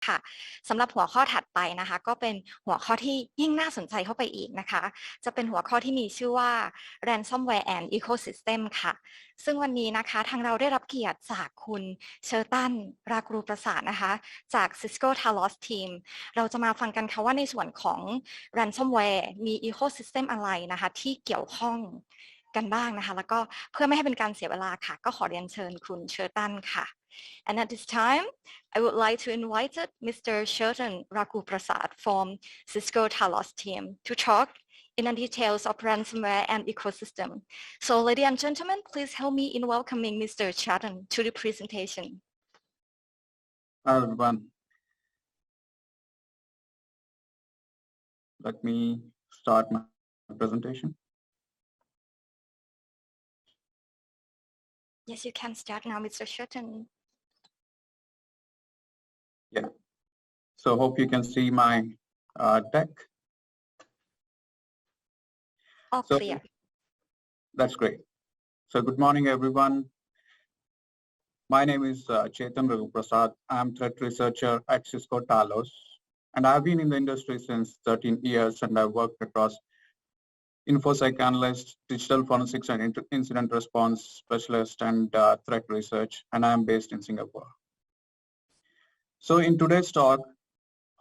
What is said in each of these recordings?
ค่ะสำหรับหัวข้อถัดไปนะคะก็เป็นหัวข้อที่ยิ่งน่าสนใจเข้าไปอีกนะคะจะเป็นหัวข้อที่มีชื่อว่า Ransomware and Ecosystem ค่ะซึ่งวันนี้นะคะทางเราได้รับเกียรติจากคุณเชอร์ตันรากูประสาทนะคะจาก Cisco Talos Team เราจะมาฟังกันค่ะว่าในส่วนของ Ransomware มี Ecosystem อะไรนะคะที่เกี่ยวข้องกันบ้างนะคะแล้วก็เพื่อไม่ให้เป็นการเสียเวลาค่ะก็ขอเรียนเชิญคุณเชอร์ตันค่ะ And at this time, I would like to invite Mr. Sherton Raguprasad from Cisco Talos team to talk in the details of ransomware and ecosystem. So, ladies and gentlemen, please help me in welcoming Mr. Sherton to the presentation. Hi, everyone. Let me start my presentation. Yes, you can start now, Mr. Sherton. Yeah. So hope you can see my deck. All clear. That's great. So good morning, everyone. My name is Chetan Raguprasad. I'm threat researcher at Cisco Talos, and I've been in the industry since 13 years, and I've worked across InfoSec analyst, digital forensics and incident response specialist, and threat research, and I'm based in Singapore. So in today's talk,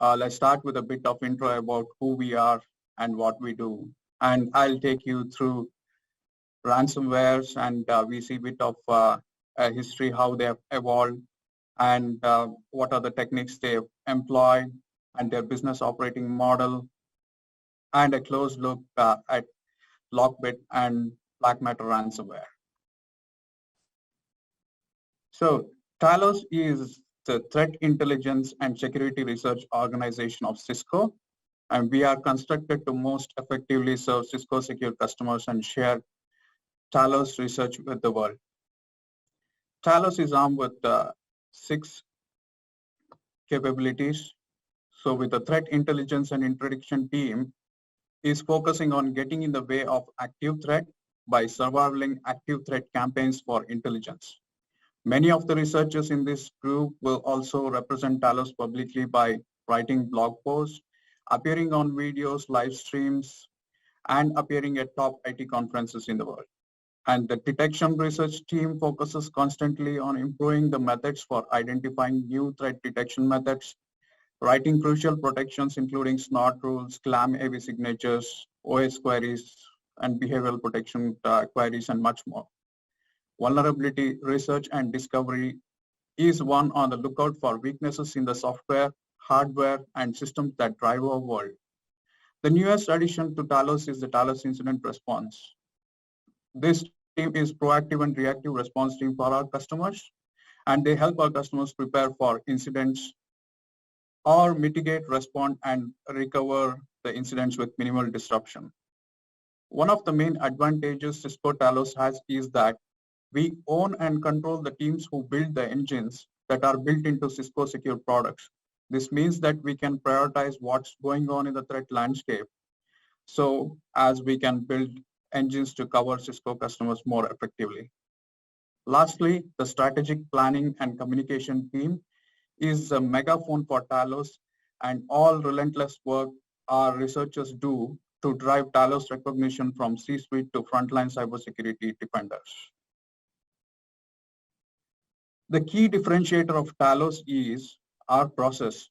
let's start with a bit of intro about who we are and what we do. And I'll take you through ransomwares, and we see a bit of a history, how they have evolved, and what are the techniques they employ, and their business operating model, and a close look at Lockbit and Black Matter ransomware. So Talos is the threat intelligence and security research organization of Cisco, and we are constructed to most effectively serve Cisco secure customers and share Talos research with the world. Talos is armed with 6 capabilities. So with the threat intelligence and interdiction team is focusing on getting in the way of active threat by surveilling active threat campaigns for intelligence. Many of the researchers in this group will also represent Talos publicly by writing blog posts, appearing on videos, live streams, and appearing at top IT conferences in the world. And the detection research team focuses constantly on improving the methods for identifying new threat detection methods, writing crucial protections including SNOT rules, CLAM AV signatures, OS queries, and behavioral protection queries, and much more. Vulnerability research and discovery is one on the lookout for weaknesses in the software, hardware, and systems that drive our world. The newest addition to Talos is the Talos Incident Response. This team is proactive and reactive response team for our customers, and they help our customers prepare for incidents or mitigate, respond, and recover the incidents with minimal disruption. One of the main advantages Cisco Talos has is that we own and control the teams who build the engines that are built into Cisco secure products. This means that we can prioritize what's going on in the threat landscape, so as we can build engines to cover Cisco customers more effectively. Lastly, the strategic planning and communication team is a megaphone for Talos, and all relentless work our researchers do to drive Talos recognition from C-suite to frontline cybersecurity defenders. The key differentiator of Talos is our process,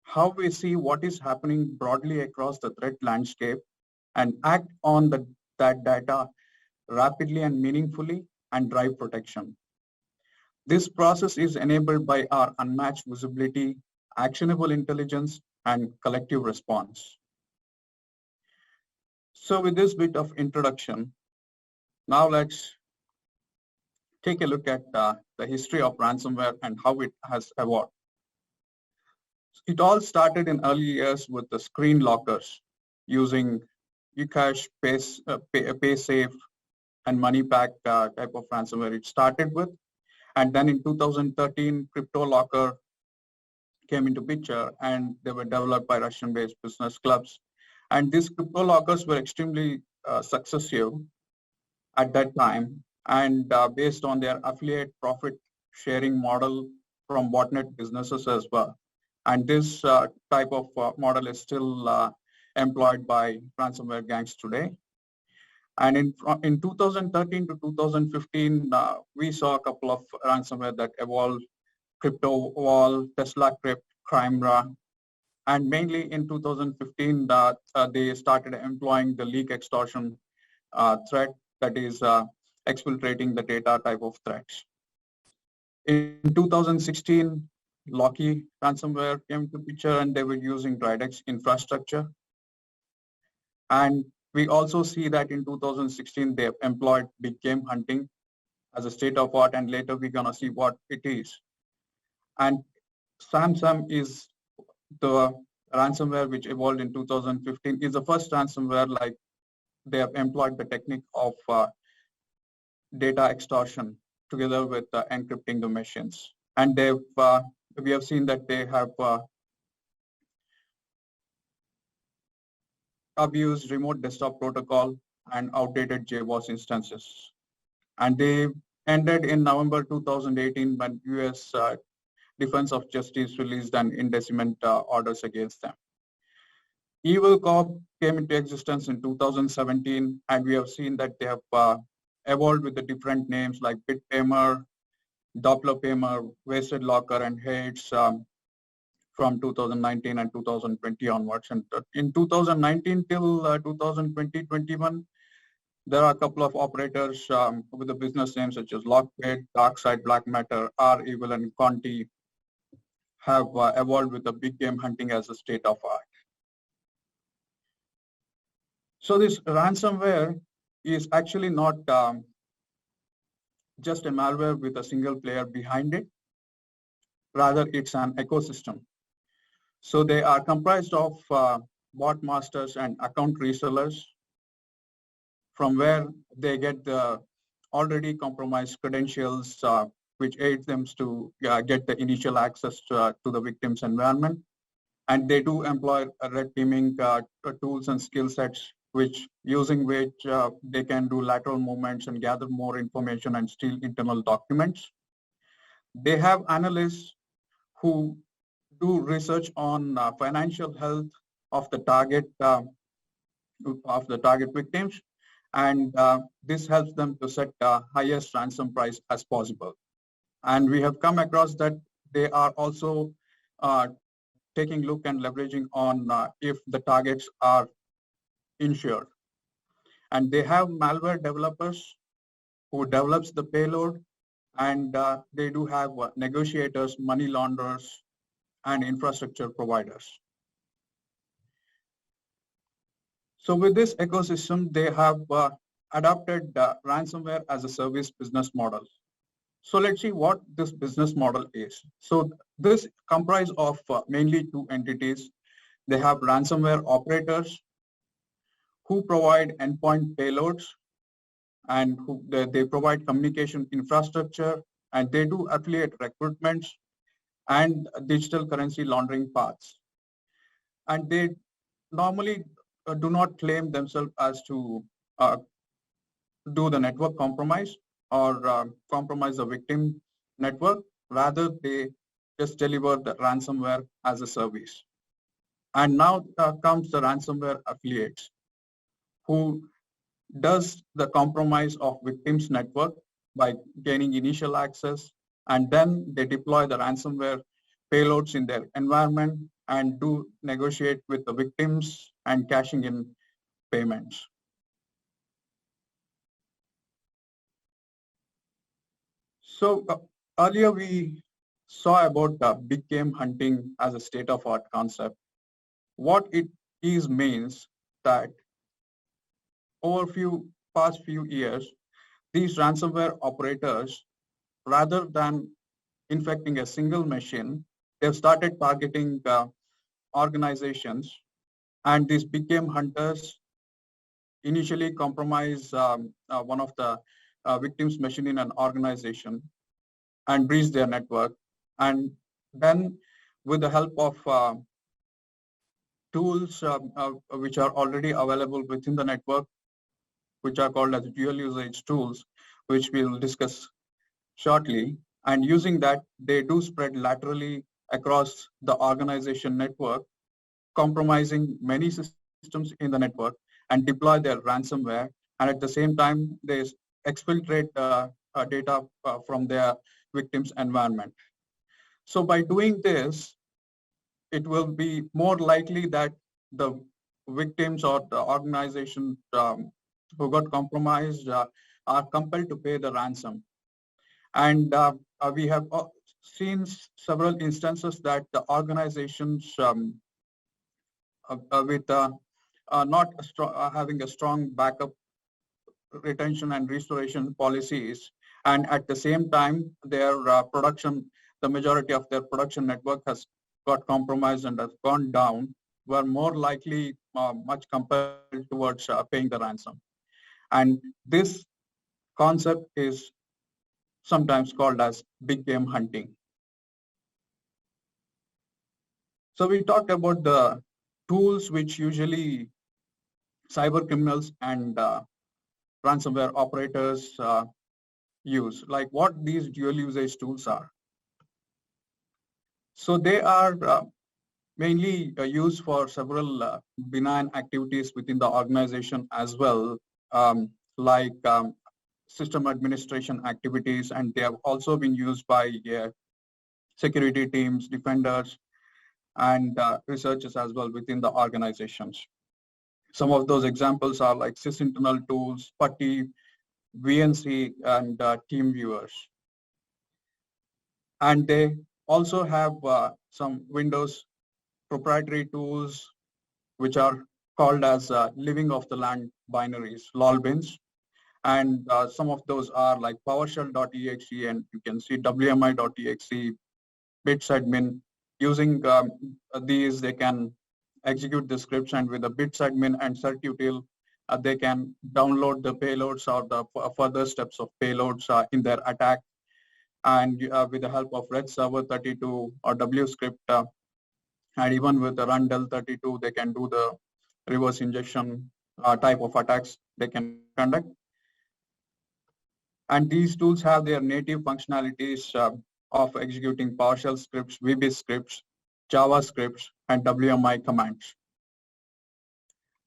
how we see what is happening broadly across the threat landscape and act on that data rapidly and meaningfully and drive protection. This process is enabled by our unmatched visibility, actionable intelligence, and collective response. So with this bit of introduction, now let's take a look at the history of ransomware and how it has evolved. It all started in early years with the screen lockers using Ucash, PaySafe, and MoneyPack type of ransomware it started with. And then in 2013, CryptoLocker came into picture, and they were developed by Russian-based business clubs. And these CryptoLockers were extremely successful at that time, and based on their affiliate profit sharing model from botnet businesses as well. And this type of model is still employed by ransomware gangs today. And in 2013 to 2015, we saw a couple of ransomware that evolved: CryptoWall, TeslaCrypt, Crimera. And mainly in 2015, they started employing the leak extortion threat, that is exfiltrating the data type of threats. In 2016, Locky ransomware came to picture, and they were using Dridex infrastructure. And we also see that in 2016, they employed big game hunting as a state of art, and later we're gonna see what it is. And SamSam is the ransomware which evolved in 2015, is the first ransomware like they have employed the technique of data extortion together with encrypting the machines. And we have seen that they have abused remote desktop protocol and outdated JBoss instances. And they ended in November 2018 when US Defense of Justice released an indictment orders against them. Evil Corp came into existence in 2017, and we have seen that they have evolved with the different names like BitPaymer, DopplerPaymer, Wasted Locker, and Hades from 2019 and 2020 onwards. And in 2019 till 2020-21, there are a couple of operators with the business names such as Lockbit, Darkside, Black Matter, R-Evil, and Conti have evolved with the big game hunting as a state of art. So this ransomware is actually not just a malware with a single player behind it. Rather, it's an ecosystem. So they are comprised of bot masters and account resellers, from where they get the already compromised credentials, which aids them to get the initial access to the victim's environment. And they do employ red teaming tools and skill sets, using which they can do lateral movements and gather more information and steal internal documents. They have analysts who do research on financial health of the target victims, and this helps them to set the highest ransom price as possible. And we have come across that they are also taking a look and leveraging on if the targets are insured. And they have malware developers who develops the payload, and they do have negotiators, money launderers, and infrastructure providers. So with this ecosystem, they have adopted ransomware as a service business model. So let's see what this business model is. So this comprises of mainly two entities. They have ransomware operators who provide endpoint payloads, and they provide communication infrastructure, and they do affiliate recruitments and digital currency laundering paths. And they normally do not claim themselves as to do the network compromise or compromise the victim network. Rather, they just deliver the ransomware as a service. And now comes the ransomware affiliates, who does the compromise of victims' network by gaining initial access, and then they deploy the ransomware payloads in their environment and do negotiate with the victims and cashing in payments. So earlier we saw about big game hunting as a state-of-art concept. What it is means that over past few years, these ransomware operators, rather than infecting a single machine, they've started targeting organizations, and these big game hunters initially compromise one of the victims' machine in an organization and breach their network. And then with the help of tools which are already available within the network, which are called as dual usage tools, which we'll discuss shortly. And using that, they do spread laterally across the organization network, compromising many systems in the network, and deploy their ransomware. And at the same time, they exfiltrate data from their victims' environment. So by doing this, it will be more likely that the victims or the organization who got compromised are compelled to pay the ransom. And we have seen several instances that the organizations with not having a strong backup retention and restoration policies, and at the same time, their production, the majority of their production network has got compromised and has gone down, were more likely much compelled towards paying the ransom. And this concept is sometimes called as big game hunting. So we talked about the tools which usually cyber criminals and ransomware operators use, like what these dual usage tools are. So they are mainly used for several benign activities within the organization as well, like system administration activities, and they have also been used by security teams, defenders, and researchers as well within the organizations. Some of those examples are like sysinternal tools, PuTTY, VNC, and team viewers. And they also have some Windows proprietary tools, which are called as living off the land binaries, lolbins. And some of those are like PowerShell.exe, and you can see WMI.exe, BitsAdmin. Using these, they can execute the scripts, and with the BitsAdmin and certutil, they can download the payloads or the further steps of payloads in their attack. And with the help of Red Server 32 or WScript, and even with the RunDel32, they can do the reverse injection type of attacks they can conduct. And these tools have their native functionalities of executing PowerShell scripts, VB scripts, Java scripts, and WMI commands.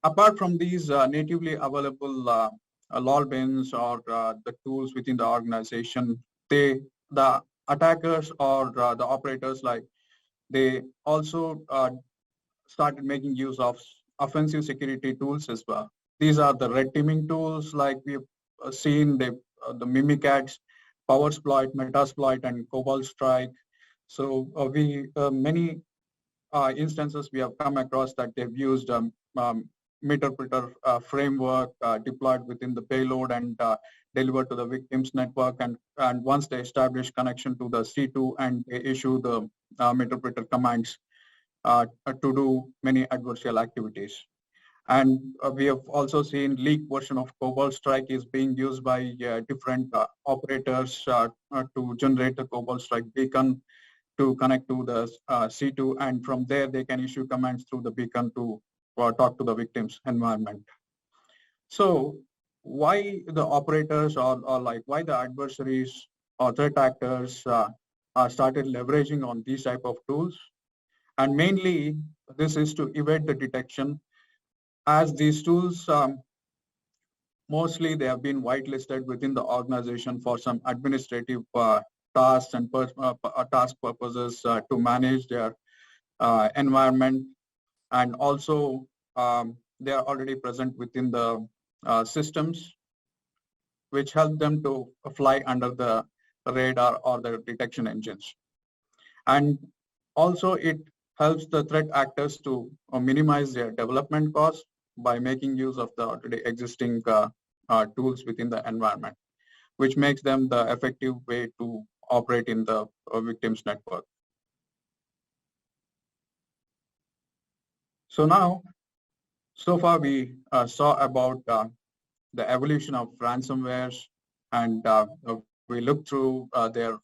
Apart from these natively available lolbins or the tools within the organization, the attackers or the operators, like, they also started making use of offensive security tools as well. These are the red teaming tools, like we've seen the Mimikatz, PowerSploit, Metasploit, and Cobalt Strike. So many instances we have come across that they've used Meterpreter framework deployed within the payload and delivered to the victim's network. And once they establish connection to the C2 and they issue the Meterpreter commands to do many adversarial activities. And we have also seen leaked version of Cobalt Strike is being used by different operators to generate a Cobalt Strike beacon to connect to the C2, and from there they can issue commands through the beacon to talk to the victim's environment. So why the operators or like why the adversaries or threat actors started leveraging on these type of tools? And mainly this is to evade the detection, as these tools mostly they have been whitelisted within the organization for some administrative tasks and task purposes to manage their environment, and also they are already present within the systems, which help them to fly under the radar or the detection engines. And also it helps the threat actors to minimize their development costs by making use of the already existing tools within the environment, which makes them the effective way to operate in the victim's network. So now, so far we saw about the evolution of ransomwares, and we looked through their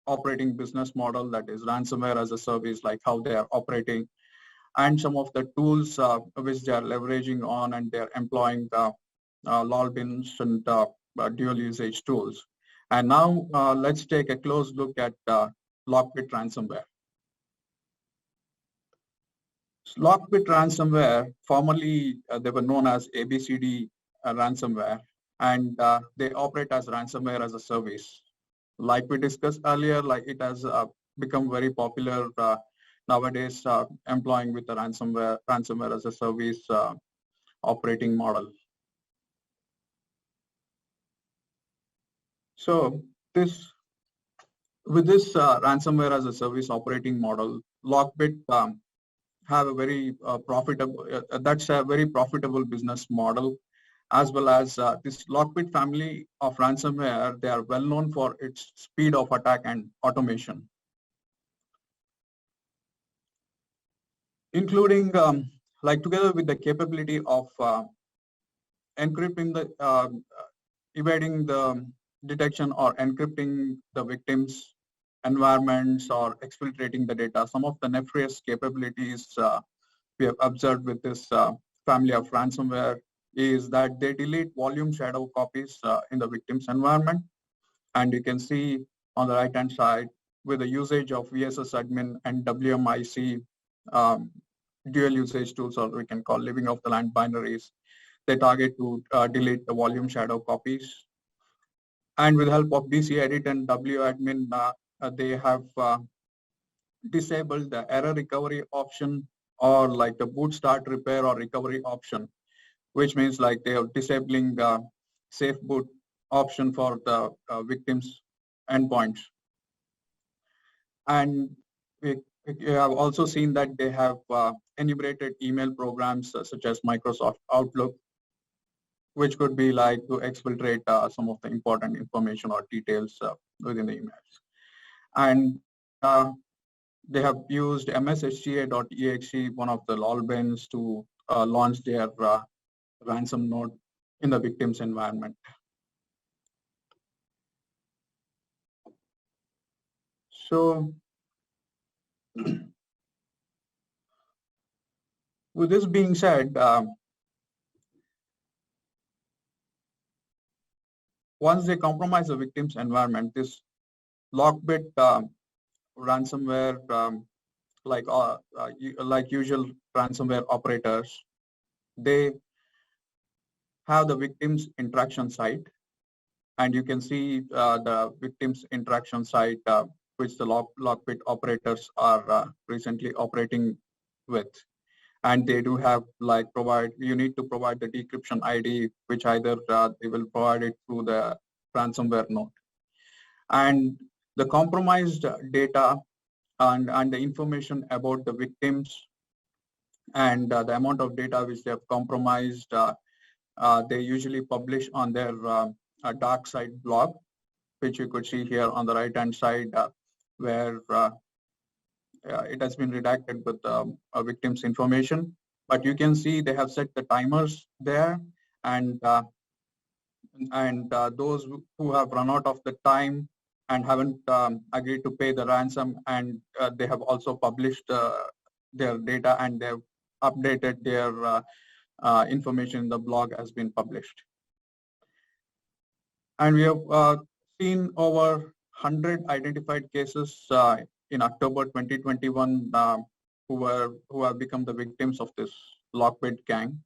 operating business model, that is ransomware as a service, like how they are operating, and some of the tools which they are leveraging on, and they're employing lolbins and dual usage tools. And now let's take a close look at Lockbit ransomware. Lockbit ransomware, formerly they were known as ABCD ransomware, and they operate as ransomware as a service. Like we discussed earlier, like it has become very popular nowadays, employing with the ransomware as a service operating model. So with this ransomware as a service operating model, Lockbit have a very profitable, that's a very profitable business model, as well as this Lockbit family of ransomware, they are well known for its speed of attack and automation, including like together with the capability of encrypting evading the detection or encrypting the victim's environments or exfiltrating the data. Some of the nefarious capabilities we have observed with this family of ransomware is that they delete volume shadow copies in the victim's environment. And you can see on the right-hand side with the usage of VSS admin and WMIC dual usage tools, or we can call living off the land binaries, they target to delete the volume shadow copies. And with the help of DC edit and WAdmin, they have disabled the error recovery option or like the boot start repair or recovery option, which means like they are disabling the safe boot option for the victims' endpoints. And we have also seen that they have enumerated email programs such as Microsoft Outlook, which could be like to exfiltrate some of the important information or details within the emails. And they have used msHTA.exe, one of the LOLBins, to launch their ransom node in the victim's environment. So with this being said, once they compromise the victim's environment, this Lockbit ransomware, like usual ransomware operators, they have the victim's interaction site, and you can see the victim's interaction site, which the Lockbit operators are recently operating with. And they do have like you need to provide the decryption ID, which either they will provide it through the ransomware node. And the compromised data and the information about the victims and the amount of data which they have compromised, they usually publish on their dark side blog, which you could see here on the right-hand side, where it has been redacted with a victim's information. But you can see they have set the timers there, and those who have run out of the time and haven't agreed to pay the ransom, and they have also published their data, and they've updated their information in the blog has been published. And we have seen over 100 identified cases in October 2021 who have become the victims of this Lockbit gang.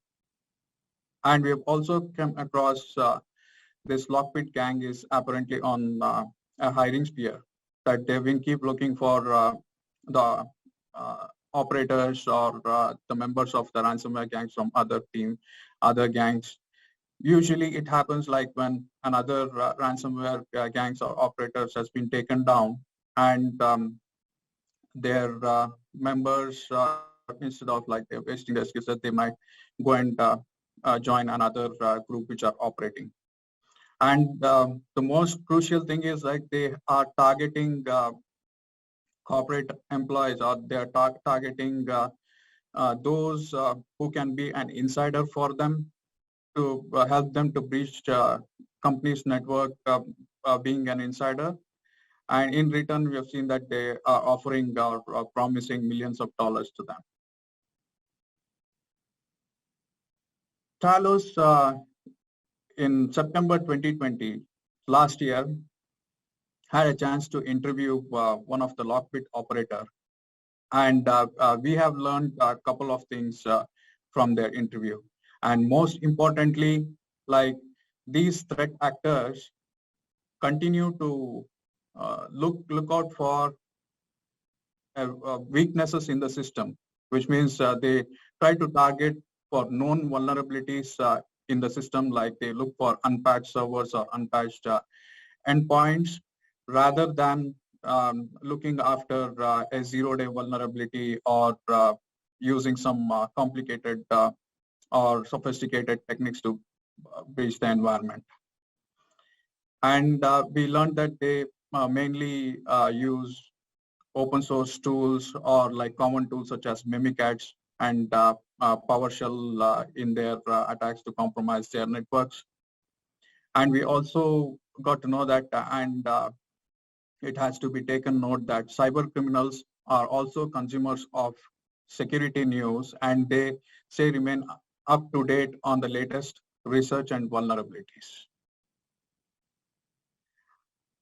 And we have also come across this Lockbit gang is apparently on a hiring spree, that they will keep looking for the operators or the members of the ransomware gangs from other gangs. Usually it happens like when another ransomware gangs or operators has been taken down, and their members, instead of like they're wasting their skills, that they might go and join another group which are operating. And the most crucial thing is like they are targeting corporate employees, or they are targeting those who can be an insider for them, to help them to breach company's network, being an insider. And in return, we have seen that they are offering or promising millions of dollars to them. Talos, in September 2020, last year, had a chance to interview one of the Lockbit operator. And we have learned a couple of things from their interview. And most importantly, like these threat actors continue to look out for weaknesses in the system, which means they try to target for known vulnerabilities in the system, like they look for unpatched servers or unpatched endpoints, rather than looking after a zero-day vulnerability or using some complicated or sophisticated techniques to breach the environment. And we learned that they mainly use open source tools or like common tools such as Mimikatz and PowerShell in their attacks to compromise their networks. And we also got to know that, it has to be taken note that cyber criminals are also consumers of security news, and they say remain up to date on the latest research and vulnerabilities.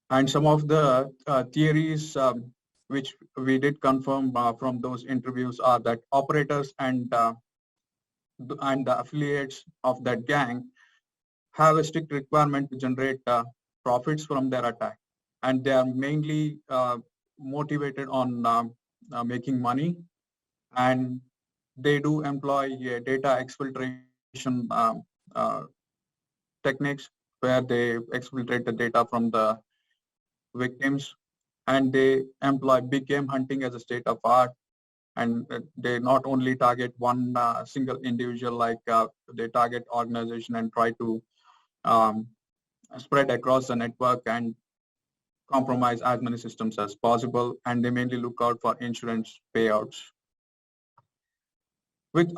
And some of the theories which we did confirm from those interviews are that operators and the affiliates of that gang have a strict requirement to generate profits from their attack. And they are mainly motivated on making money. And they do employ data exfiltration techniques where they exfiltrate the data from the victims, and they employ big game hunting as a state of art. And they not only target one single individual, like they target organization and try to spread across the network and compromise as many systems as possible. And they mainly look out for insurance payouts. With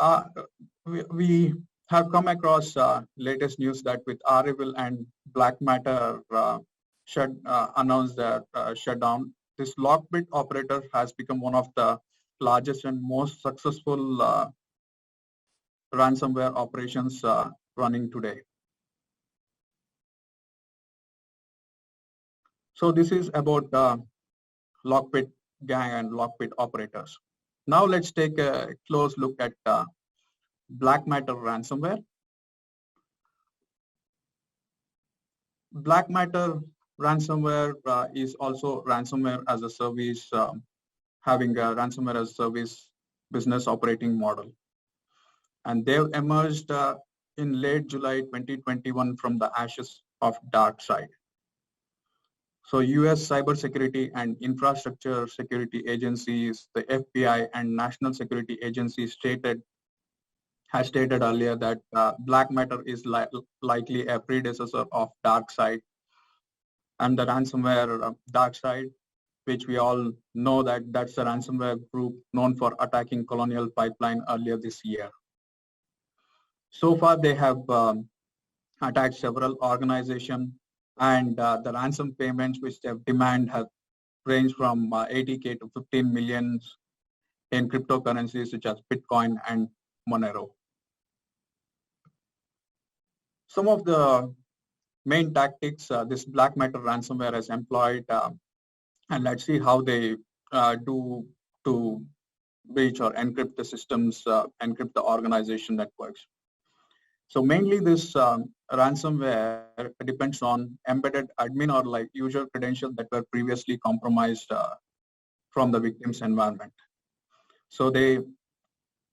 we have come across latest news that with REvil and Black Matter announced their shutdown, this Lockbit operator has become one of the largest and most successful ransomware operations running today. So this is about Lockbit gang and Lockbit operators. Now let's take a close look at Black Matter ransomware. Black Matter ransomware is also ransomware as a service, having a ransomware as a service business operating model. And they've emerged in late July 2021 from the ashes of DarkSide. So US cybersecurity and infrastructure security agencies, the FBI and national security agencies has stated earlier that Black Matter is likely a predecessor of DarkSide, and the ransomware DarkSide, which we all know that that's a ransomware group known for attacking Colonial Pipeline earlier this year. So far, they have attacked several organizations, and the ransom payments which they have demanded have ranged from 80K to 15 million in cryptocurrencies such as Bitcoin and Monero. Some of the main tactics this Black Matter ransomware has employed, and let's see how they do to breach or encrypt the systems, encrypt the organization networks. So mainly this ransomware depends on embedded admin or like user credentials that were previously compromised from the victim's environment. So they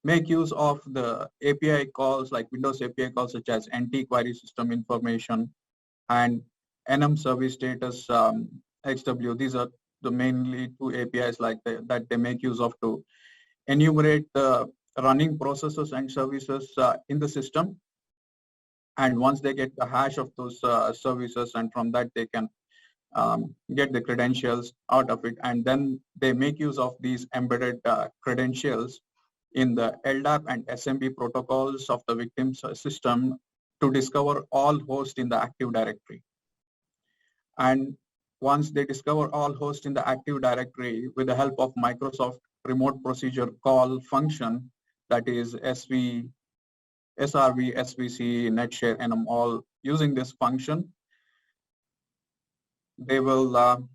make use of the API calls like Windows API calls such as NT query system information and NM service status XW. These are the mainly two APIs like that they make use of to enumerate the running processes and services in the system. And once they get the hash of those services, and from that they can get the credentials out of it. And then they make use of these embedded credentials in the LDAP and SMB protocols of the victim's system to discover all hosts in the Active Directory. And once they discover all hosts in the Active Directory with the help of Microsoft Remote Procedure Call function, that is SRV, SVC, NetShare, and all using this function, they will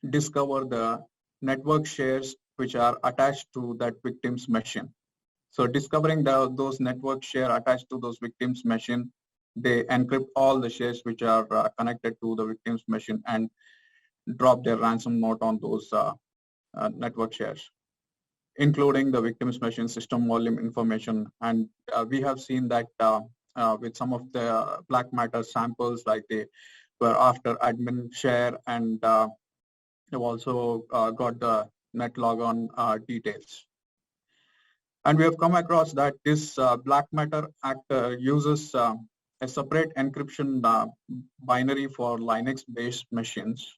discover the network shares which are attached to that victim's machine. So discovering those network share attached to those victims' machine, they encrypt all the shares which are connected to the victim's machine and drop their ransom note on those network shares, including the victim's machine system volume information. And we have seen that with some of the black matter samples, like they were after admin share, and they've also got the net logon details. And we have come across that this black matter actor uses a separate encryption binary for Linux-based machines.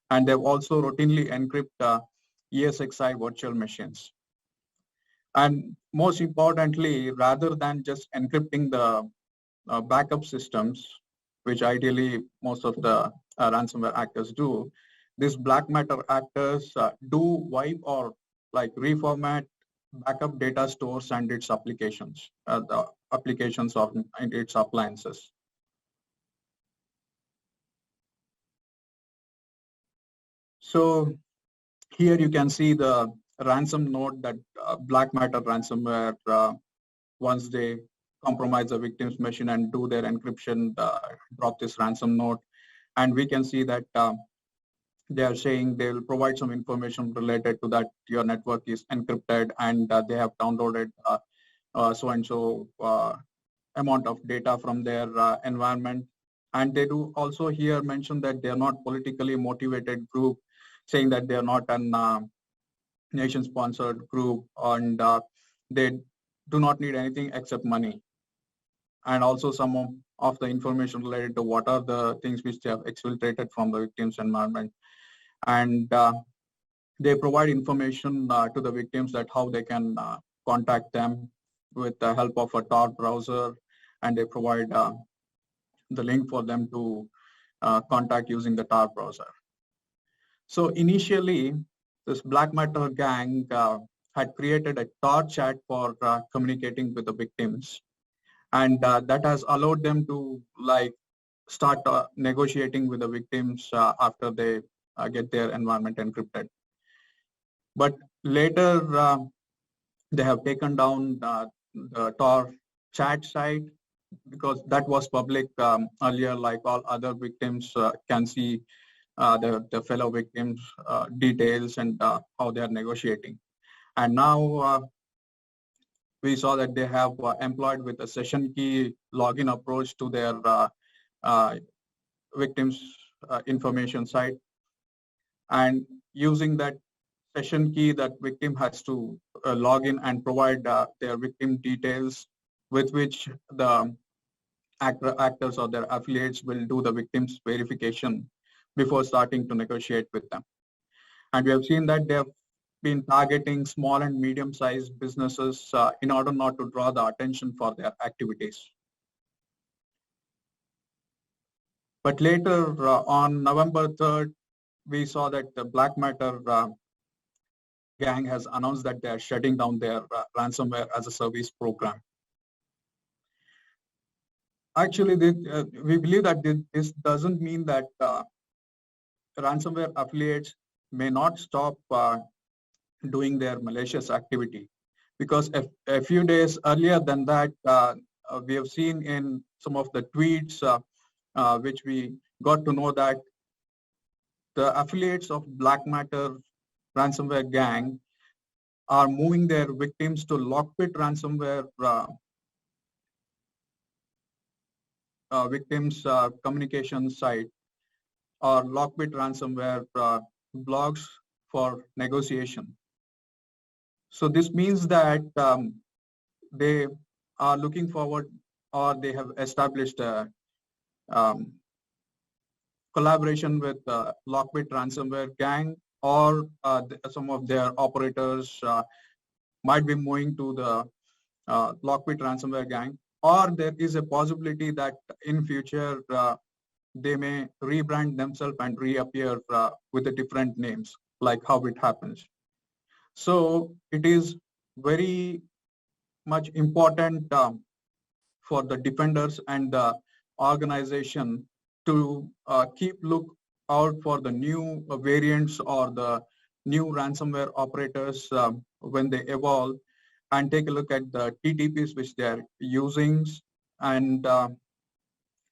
And they've also routinely encrypt ESXi virtual machines. And most importantly, rather than just encrypting the backup systems, which ideally most of the ransomware actors do, these black matter actors do wipe or like reformat backup data stores and its applications, the applications of its appliances. So here you can see the ransom note that black matter ransomware, once they compromise the victim's machine and do their encryption, drop this ransom note. And we can see that they are saying they will provide some information related to that your network is encrypted, and they have downloaded so-and-so amount of data from their environment. And they do also here mention that they are not politically motivated group, saying that they are not a nation-sponsored group, and they do not need anything except money. And also some of the information related to what are the things which they have exfiltrated from the victim's environment. And they provide information to the victims that how they can contact them with the help of a Tor browser, and they provide the link for them to contact using the Tor browser. So initially, this black matter gang had created a Tor chat for communicating with the victims, and that has allowed them to like start negotiating with the victims after they get their environment encrypted. But later, they have taken down the Tor chat site because that was public earlier, like all other victims can see the fellow victims' details and how they are negotiating. And now we saw that they have employed with a session key login approach to their victims' information site. And using that session key, that victim has to log in and provide their victim details, with which the actors or their affiliates will do the victim's verification before starting to negotiate with them. And we have seen that they have been targeting small and medium-sized businesses in order not to draw the attention for their activities. But later on November 3rd, we saw that the black matter gang has announced that they are shutting down their ransomware as a service program. Actually, we believe that this doesn't mean that ransomware affiliates may not stop doing their malicious activity, because a few days earlier than that, we have seen in some of the tweets which we got to know that the affiliates of black matter ransomware gang are moving their victims to Lockbit ransomware victims communication site or Lockbit ransomware blogs for negotiation. So this means that they are looking forward, or they have established a collaboration with Lockbit ransomware gang, or some of their operators might be moving to the Lockbit ransomware gang, or there is a possibility that in future they may rebrand themselves and reappear with the different names, like how it happens. So it is very much important for the defenders and the organization to keep look out for the new variants or the new ransomware operators when they evolve, and take a look at the TTPs which they are using, and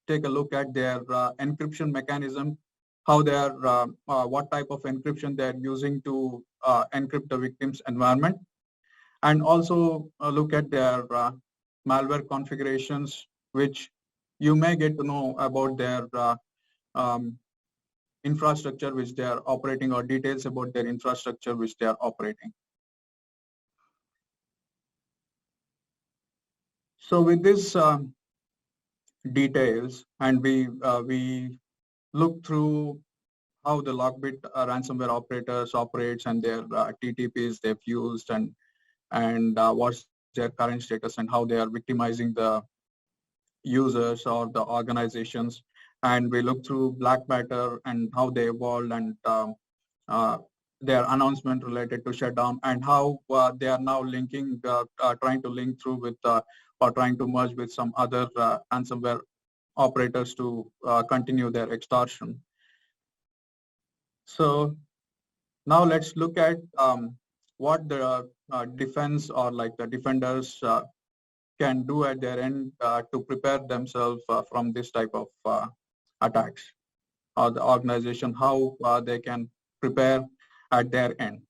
take a look at their encryption mechanism, how they are, what type of encryption they are using to encrypt the victim's environment, and also look at their malware configurations, which you may get to know about their um, infrastructure which they are operating, or details about their infrastructure which they are operating. So with this details, and we look through how the Lockbit ransomware operators operates, and their TTPs they've used, and what's their current status, and how they are victimizing the users or the organizations. And we look through Black Matter and how they evolved, and uh, their announcement related to shutdown, and how they are now linking, trying to link through with or trying to merge with some other ransomware operators to continue their extortion. So now let's look at what the defense, or like the defenders can do at their end to prepare themselves from this type of attacks, or the organization, how they can prepare at their end.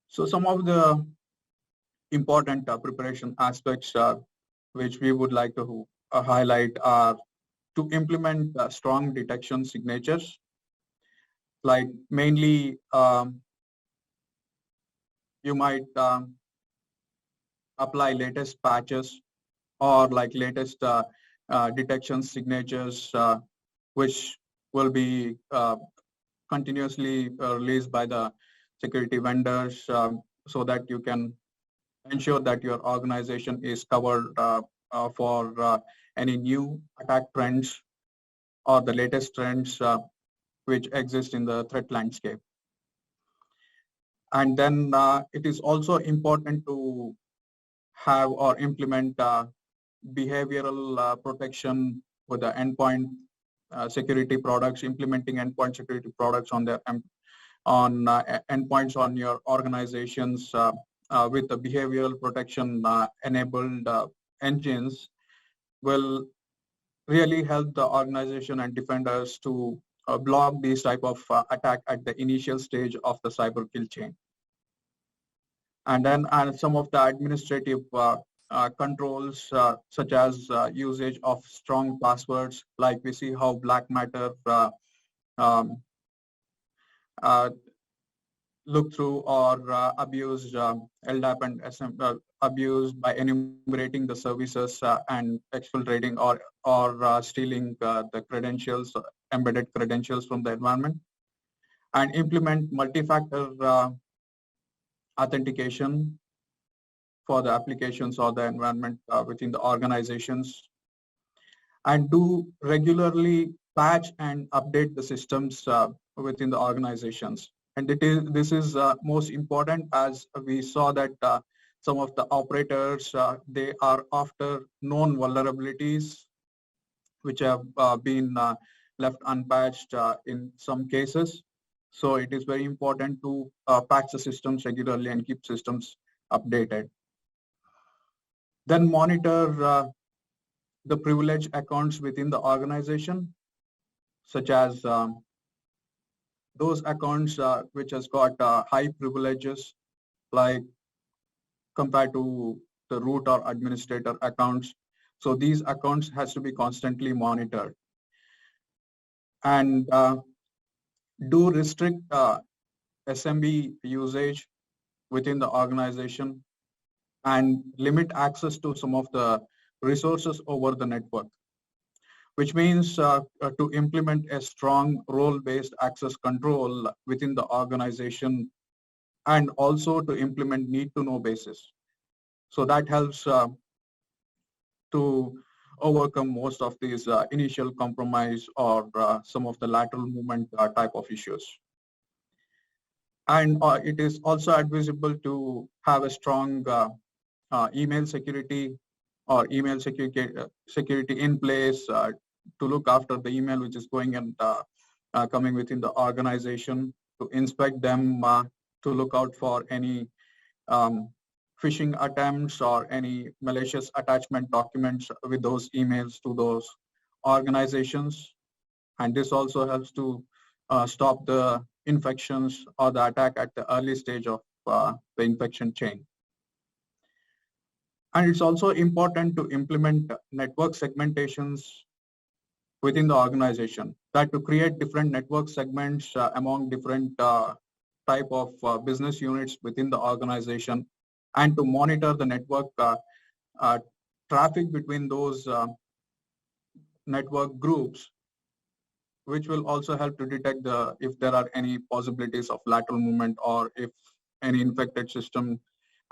So some of the important preparation aspects which we would like to highlight are to implement strong detection signatures, like mainly you might apply latest patches, or like latest detection signatures, which will be continuously released by the security vendors, so that you can ensure that your organization is covered for any new attack trends, or the latest trends which exist in the threat landscape. And then it is also important to have or implement behavioral protection with the endpoint security products, implementing endpoint security products on their endpoints on your organizations with the behavioral protection enabled engines will really help the organization and defenders to block these type of attack at the initial stage of the cyber kill chain. And then some of the administrative controls, such as usage of strong passwords, like we see how Black Matter look through or abuse LDAP and SM, abused by enumerating the services and exfiltrating or stealing the credentials, embedded credentials from the environment, and implement multi-factor authentication for the applications or the environment within the organizations, and do regularly patch and update the systems within the organizations. And this is most important, as we saw that some of the operators, they are after known vulnerabilities which have been left unpatched in some cases. So it is very important to patch the systems regularly and keep systems updated. Then monitor the privileged accounts within the organization, such as those accounts which has got high privileges, like compared to the root or administrator accounts. So these accounts has to be constantly monitored. And do restrict SMB usage within the organization, and limit access to some of the resources over the network, which means to implement a strong role-based access control within the organization, and also to implement need-to-know basis. So that helps to overcome most of these initial compromise or some of the lateral movement type of issues. And it is also advisable to have a strong email security or email security in place to look after the email which is going and coming within the organization, to inspect them, to look out for any phishing attempts or any malicious attachment documents with those emails to those organizations. And this also helps to stop the infections or the attack at the early stage of the infection chain. And it's also important to implement network segmentations within the organization, that to create different network segments among different type of business units within the organization, and to monitor the network traffic between those network groups, which will also help to detect if there are any possibilities of lateral movement, or if any infected system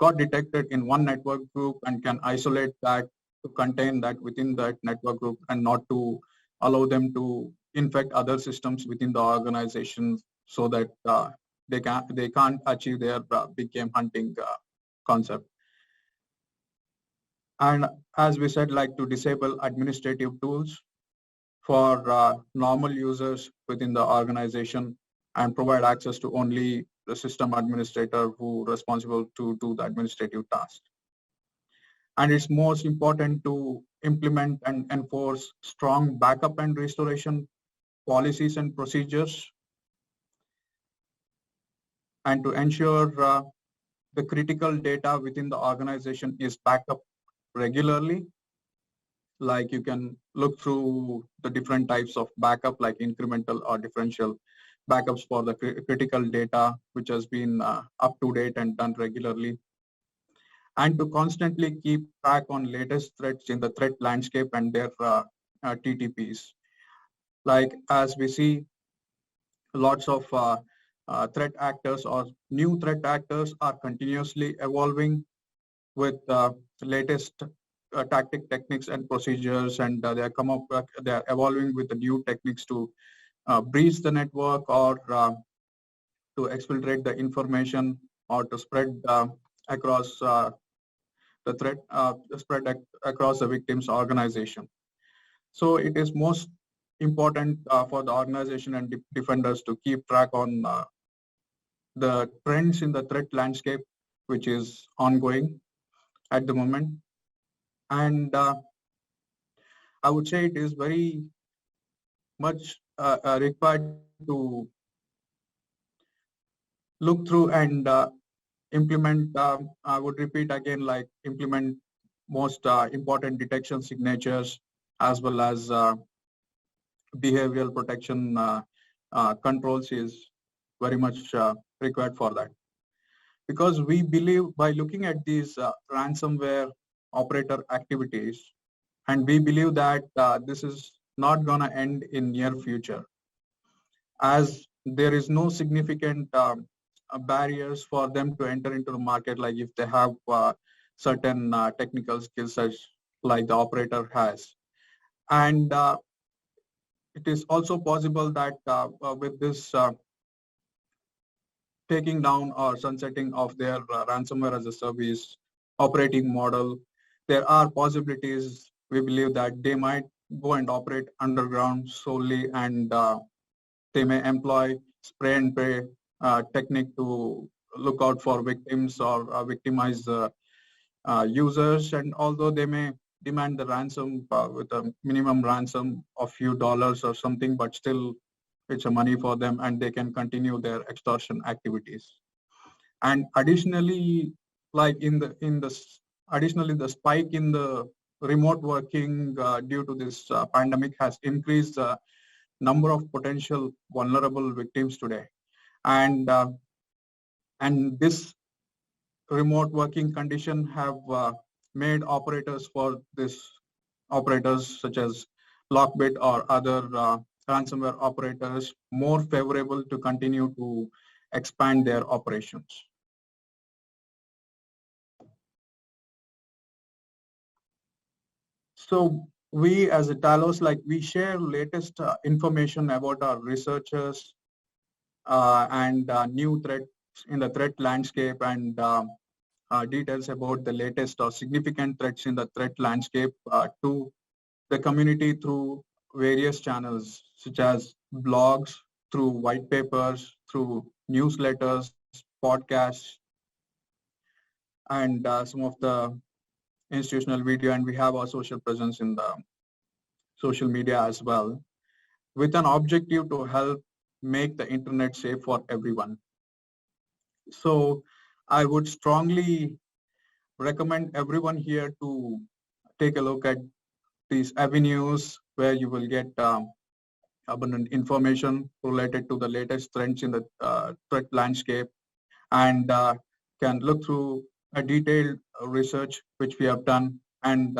got detected in one network group, and can isolate that to contain that within that network group, and not to allow them to infect other systems within the organization, so that they can't achieve their big game hunting concept. And as we said, like to disable administrative tools for normal users within the organization, and provide access to only the system administrator who responsible to do the administrative task. And it's most important to implement and enforce strong backup and restoration policies and procedures, and to ensure the critical data within the organization is backed up regularly. Like you can look through the different types of backup, like incremental or differential backups for the critical data, which has been up to date and done regularly. And to constantly keep track on latest threats in the threat landscape and their TTPs. Like as we see, lots of threat actors or new threat actors are continuously evolving with latest tactic, techniques, and procedures, and they're evolving with the new techniques to breach the network, or to exfiltrate the information, or to spread across the threat, spread across the victim's organization. So it is most important for the organization and defenders to keep track on the trends in the threat landscape, which is ongoing at the moment. And I would say it is very much required to look through and implement, I would repeat again, like implement most important detection signatures, as well as behavioral protection controls is very much required for that. Because we believe by looking at these ransomware operator activities, and we believe that this is not going to end in near future, as there is no significant barriers for them to enter into the market, like if they have certain technical skills such like the operator has. And it is also possible that with this taking down or sunsetting of their ransomware as a service operating model, there are possibilities, we believe, that they might go and operate underground solely, and they may employ spray and pray technique to look out for victims or victimize users. And although they may demand the ransom with a minimum ransom of few dollars or something, but still it's a money for them, and they can continue their extortion activities. And additionally, like additionally the spike in the remote working due to this pandemic has increased the number of potential vulnerable victims today. And this remote working condition have made operators such as Lockbit or other ransomware operators more favorable to continue to expand their operations. So we as a Talos, like we share latest information about our researchers and new threats in the threat landscape, and details about the latest or significant threats in the threat landscape to the community through various channels such as blogs, through white papers, through newsletters, podcasts, and some of the institutional video, and we have our social presence in the social media as well, with an objective to help make the internet safe for everyone. So I would strongly recommend everyone here to take a look at these avenues where you will get abundant information related to the latest trends in the threat landscape, and can look through a detailed research which we have done. And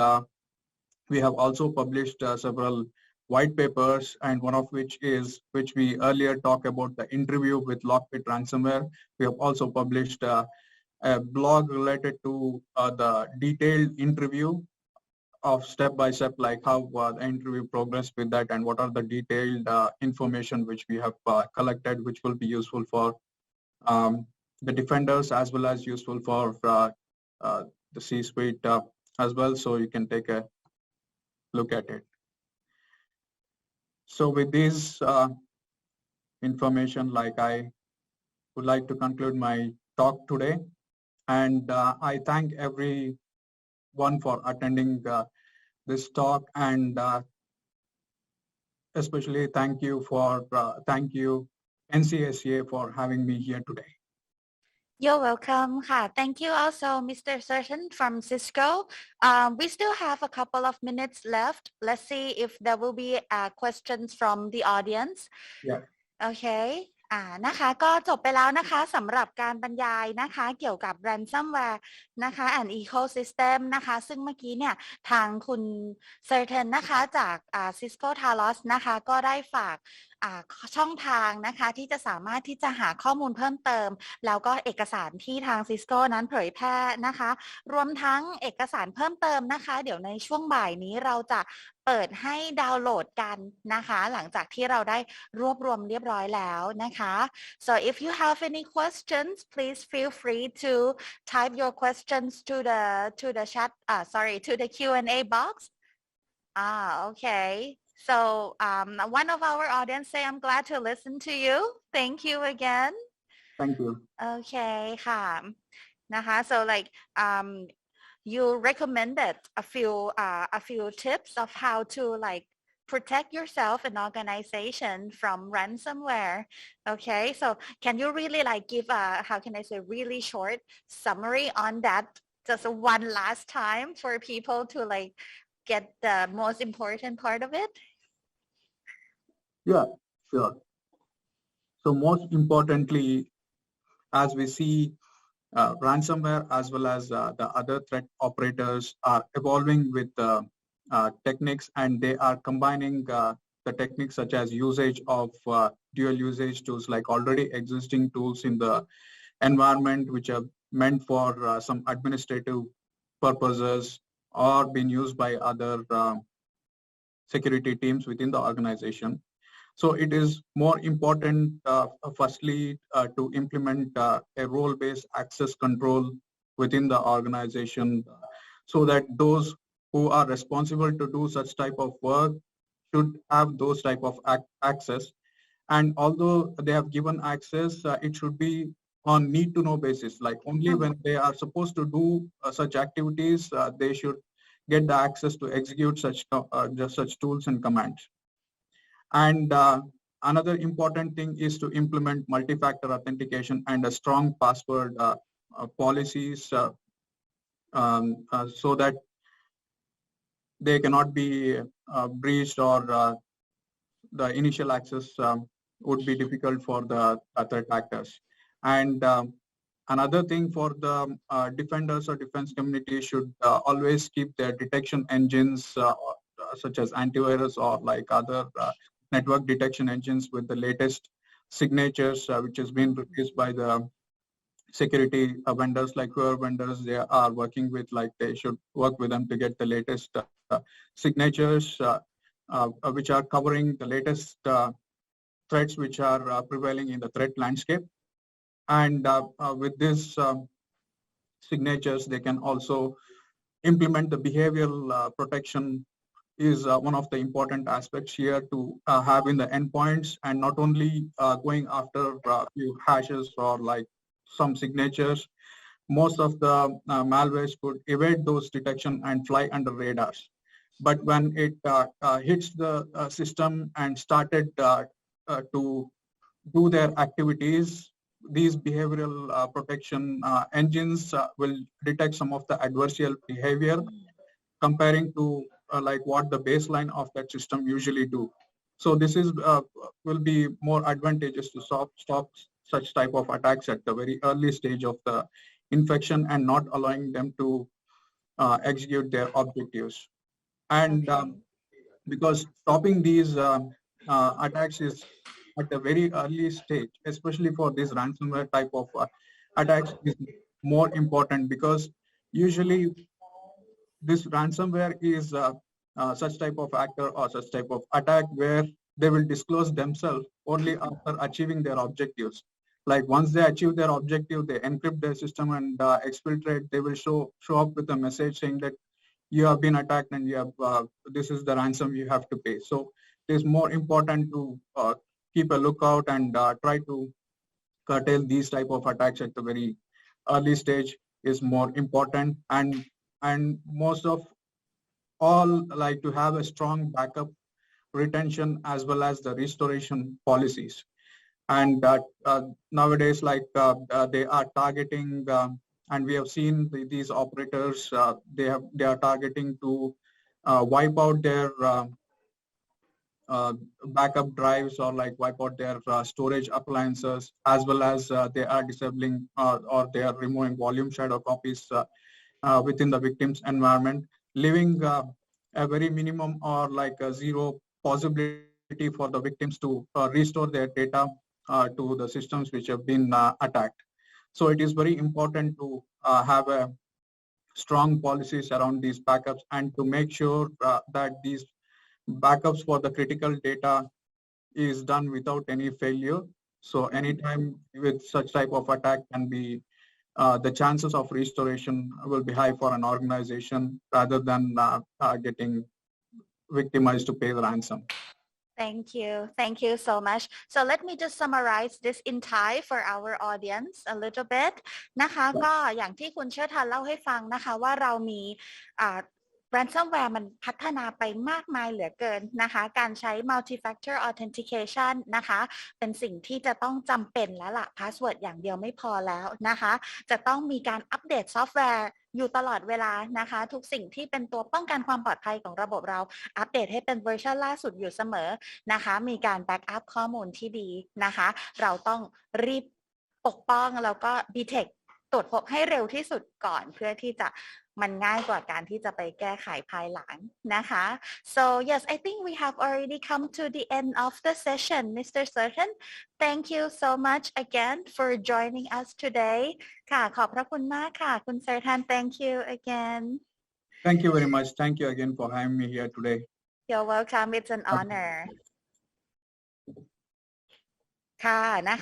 we have also published several white papers, and one of which we earlier talked about, the interview with Lockbit ransomware. We have also published a blog related to the detailed interview of step-by-step, like how the interview progressed with that, and what are the detailed information which we have collected, which will be useful for the defenders as well as useful for the C-suite as well. So you can take a look at it. So with this information, like, I would like to conclude my talk today, and I thank everyone for attending this talk, and especially thank you NCSA for having me here today. You're welcome. Thank you also, Mr. Surgeon from Cisco. We still have a couple of minutes left. Let's see if there will be questions from the audience. Yeah. Okay. นะคะก็จบไปแล้วนะคะสำหรับการบรรยายนะคะเกี่ยวกับ ransomware นะคะ and ecosystem นะคะซึ่งเมื่อกี้เนี่ยทางคุณ Certain นะคะจากCisco Talos นะคะก็ได้ฝากช่องทางนะคะที่จะสามารถที่จะหาข้อมูลเพิ่มเติมแล้วก็เอกสารที่ทาง Cisco นั้นเผยแพร่นะคะรวมทั้งเอกสารเพิ่มเติมนะคะเดี๋ยวในช่วงบ่ายนี้เราจะเปิดให้ดาวน์โหลดกันนะคะหลังจากที่เราได้รวบรวมเรียบร้อยแล้วนะคะ so if you have any questions please feel free to type your questions to the chat to the Q&A box okay so one of our audience say I'm glad to listen to you thank you again thank you okay ค่ะนะคะ so like you recommended a few tips of how to like protect yourself and organization from ransomware. Okay, so can you really like give how can I say really short summary on that just one last time for people to like get the most important part of it? Yeah, sure. So most importantly, as we see ransomware as well as the other threat operators are evolving with techniques, and they are combining the techniques such as usage of dual usage tools, like already existing tools in the environment which are meant for some administrative purposes or being used by other security teams within the organization. So it is more important, firstly, to implement a role-based access control within the organization, so that those who are responsible to do such type of work should have those type of access. And although they have given access, it should be on need-to-know basis. Like only when they are supposed to do such activities, they should get the access to execute such tools and commands. And another important thing is to implement multi-factor authentication and a strong password policies so that they cannot be breached, or the initial access would be difficult for the threat actors. And another thing for the defenders or defense community should always keep their detection engines such as antivirus or like other network detection engines with the latest signatures, which has been released by the security vendors. Like whoever vendors they are working with, like they should work with them to get the latest signatures which are covering the latest threats which are prevailing in the threat landscape. And with these signatures, they can also implement the behavioral protection is one of the important aspects here to have in the endpoints, and not only going after few hashes or like some signatures. Most of the malwares could evade those detection and fly under radars. But when it hits the system and started to do their activities, these behavioral protection engines will detect some of the adversarial behavior comparing to like what the baseline of that system usually do. So this is will be more advantageous to stop such type of attacks at the very early stage of the infection and not allowing them to execute their objectives. And because stopping these attacks is at a very early stage, especially for this ransomware type of attacks, is more important, because usually this ransomware is such type of actor or such type of attack where they will disclose themselves only after achieving their objectives. Like once they achieve their objective, they encrypt their system and exfiltrate. They will show up with a message saying that you have been attacked and you have this is the ransom you have to pay. So it is more important to keep a lookout and try to curtail these type of attacks at the very early stage is more important. And most of all, like to have a strong backup retention as well as the restoration policies. And nowadays, like they are targeting, and we have seen these operators, they are targeting to wipe out their backup drives or like wipe out their storage appliances, as well as they are disabling or they are removing volume shadow copies within the victim's environment, leaving a very minimum or like a zero possibility for the victims to restore their data to the systems which have been attacked. So it is very important to have a strong policies around these backups and to make sure that these backups for the critical data is done without any failure. So anytime with such type of attack can be the chances of restoration will be high for an organization rather than getting victimized to pay the ransom. Thank you. Thank you so much. So let me just summarize this in Thai for our audience a little bit นะคะก็อย่างที่คุณเชิดทันเล่าให้ฟังนะคะว่าเรามีransomware มันพัฒนาไปมากมายเหลือเกินนะคะการใช้ multi-factor authentication นะคะเป็นสิ่งที่จะต้องจำเป็นแล้วล่ะ password อย่างเดียวไม่พอแล้วนะคะจะต้องมีการอัปเดตซอฟต์แวร์อยู่ตลอดเวลานะคะทุกสิ่งที่เป็นตัวป้องกันความปลอดภัยของระบบเราอัปเดตให้เป็นเวอร์ชันล่าสุดอยู่เสมอนะคะมีการแบ็กอัพข้อมูลที่ดีนะคะเราต้องรีบปกป้องแล้วก็ detect ตรวจพบให้เร็วที่สุดก่อนเพื่อที่จะมันง่ายกว่าการที่จะไปแก้ไขภายหลังนะคะ so yes I think we have already come to the end of the session Mr. Sertan thank you so much again for joining us today ค่ะขอบพระคุณมากค่ะคุณ Sertan thank you again Thank you very much. Thank you again for having me here today. You're welcome. It's an honor. ค่ะนะคะ